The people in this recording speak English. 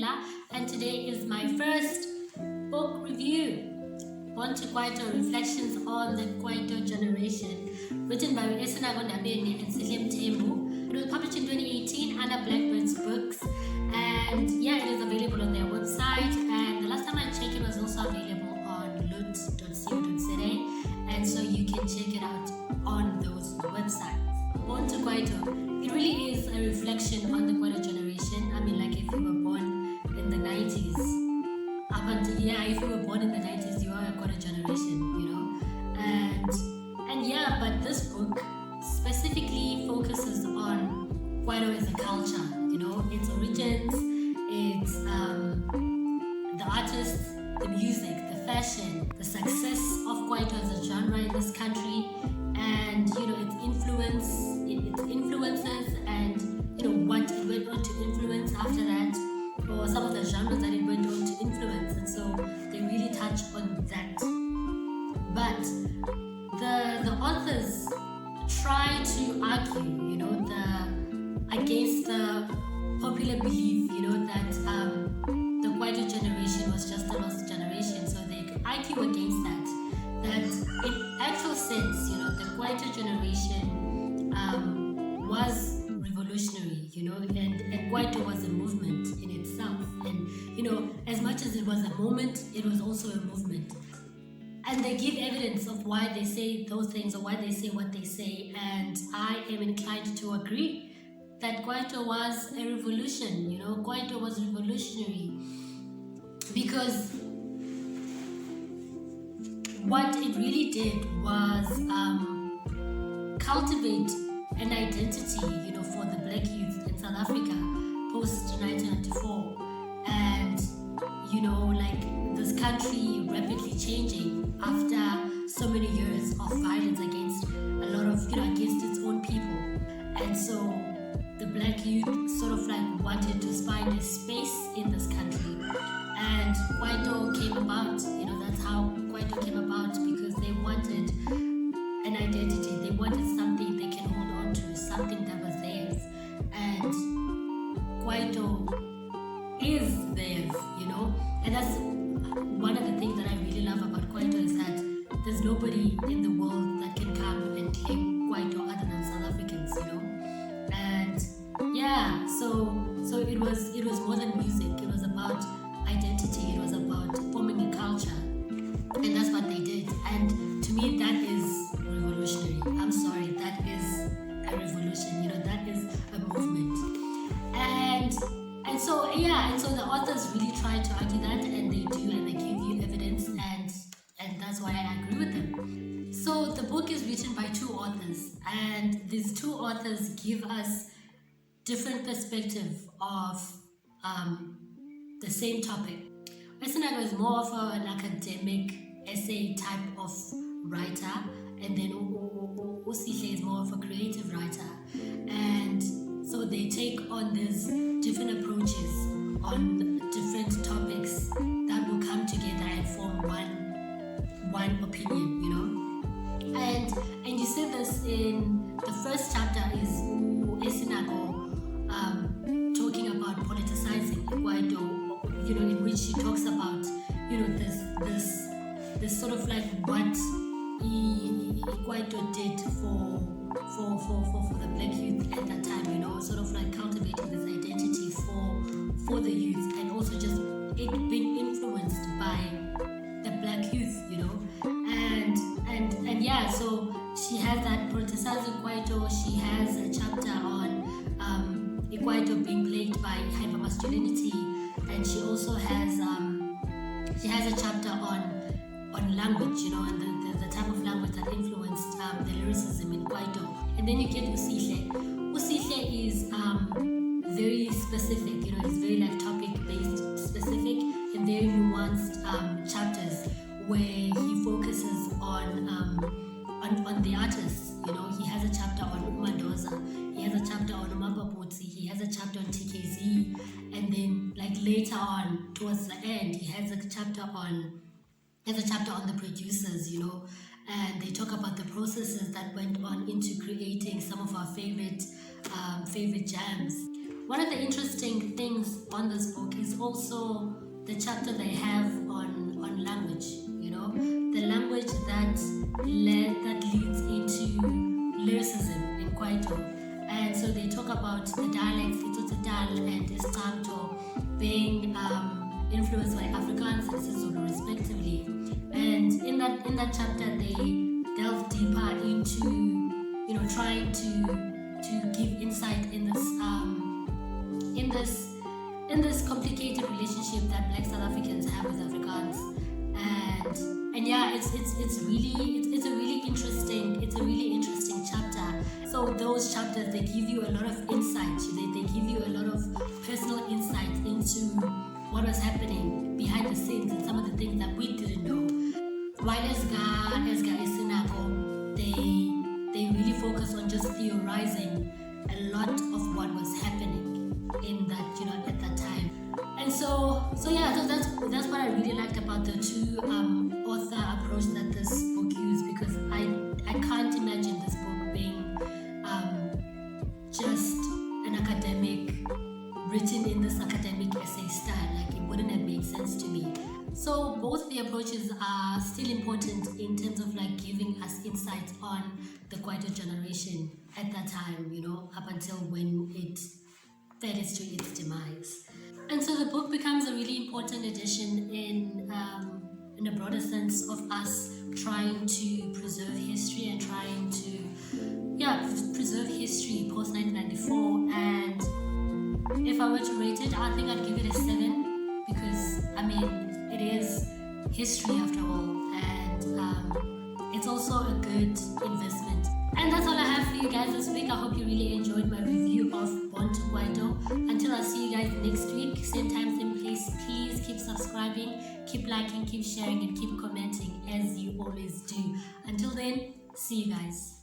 Pamela, and today is my first book review. Born To Kwaito, Reflections on the Kwaito Generation, written by Esinako, Ndabeni and Sihle Mthembu. It was published in 2018 under Blackbird's Books, and yeah, it is available on their website, and the last time I checked, it was also available on loot.co.za, and so you can check it out on those websites. Born To Kwaito, it really is a reflection on the Kwaito generation. I mean, like if you were born in the 90s, if you were born in the 90s, you are a Kwaito generation, you know. And yeah, but this book specifically focuses on Kwaito as a culture, you know, its origins, its the artists, the music, the fashion, the success of Kwaito as a genre in this country, and you know its influences, and you know what it went on to influence after that, or some of the genres that it went on to influence, and so they really touch on that. But the authors try to argue, you know, against the popular belief, you know, that the Kwaito generation was just a lost generation. So they argue against that in actual sense, you know, the Kwaito generation was revolutionary, you know, and Kwaito was a movement in itself. And, you know, as much as it was a moment, it was also a movement. And they give evidence of why they say those things or why they say what they say. And I am inclined to agree that Kwaito was a revolution, you know, Kwaito was revolutionary. Because what it really did was cultivate an identity, you know, for the black youth in South Africa post 1994, and you know, like this country rapidly changing after so many years of violence against a lot of, you know, against its own people, and so the black youth sort of like wanted to find a space in this country, and Kwaito came about. You know, that's how Kwaito came about, because they wanted an identity, they wanted something they can hold on to, something that was theirs, and Kwaito is theirs, you know. And that's one of the things that I really love about Kwaito, is that there's nobody in the world that can come and claim Kwaito other than South Africans, you know. And yeah, so it was more than music. It was about identity. It was about forming a culture, and that's what they did. And to me, that is revolutionary. I'm sorry, that is a revolution. You know, that is a movement. And so the authors really try to argue that, and they do, and they give you evidence, and that's why I agree with them. So the book is written by two authors, and these two authors give us different perspective of the same topic. Esinako is more of an academic essay type of writer, and then Sihle is more of a creative writer, and so they take on these different approaches on different topics that will come together and form one opinion, you know. And you see this in the first chapter is Esinako talking about politicizing Kwaito, you know, in which she talks about, you know, this sort of like what Kwaito did for the black youth at that time, you know, sort of like cultivating this identity for the youth, and also just it being influenced by the black youth, you know, and yeah, so she has that politicizing Kwaito. She has a chapter on Kwaito being plagued by hypermasculinity, and she also has a chapter on language, you know, and the type of language that influenced the lyricism in Kwaito. And then you get Sihle. Sihle is very specific, you know, it's very like topic-based specific and very nuanced chapters where he focuses on the artists. You know, he has a chapter on Umandoza, he has a chapter on Umapaputsi, he has a chapter on TKZ, and then like later on towards the end he has a chapter on the producers, you know, and they talk about the processes that went on into creating some of our favorite jams. one of the interesting things on this book is also the chapter they have on language, the language that leads into lyricism in Kwaito. And so they talk about the dialects, Itotital and Istanto, being influenced by Afrikaans and Zulu respectively. And in that chapter they delve deeper into trying to give insight in this complicated relationship that Black South Africans have with Afrikaans. And yeah, it's a really interesting chapter. So those chapters, they give you a lot of insight. They give you a lot of personal insight into what was happening behind the scenes and some of the things that we didn't know. While Esga Esinako, they really focus on just theorizing a lot of what was happening in that at that time. And so that's what I really liked about the two author approach that this book used, because I can't imagine this book being just an academic, written in this academic essay style. Like, it wouldn't have made sense to me. So both the approaches are still important in terms of like giving us insights on the Kwaito generation at that time, up until when it fell to its demise. And so the book becomes a really important addition in a broader sense of us trying to preserve history and trying to preserve history post 1994. And if I were to rate it, I think I'd give it a 7, because it is history after all, and it's also a good investment. And that's all I have for you guys this week. I hope you really enjoyed my review of Born To Kwaito. Until I see you guys next week, same time, same place, please keep subscribing, keep liking, keep sharing, and keep commenting as you always do. Until then, see you guys.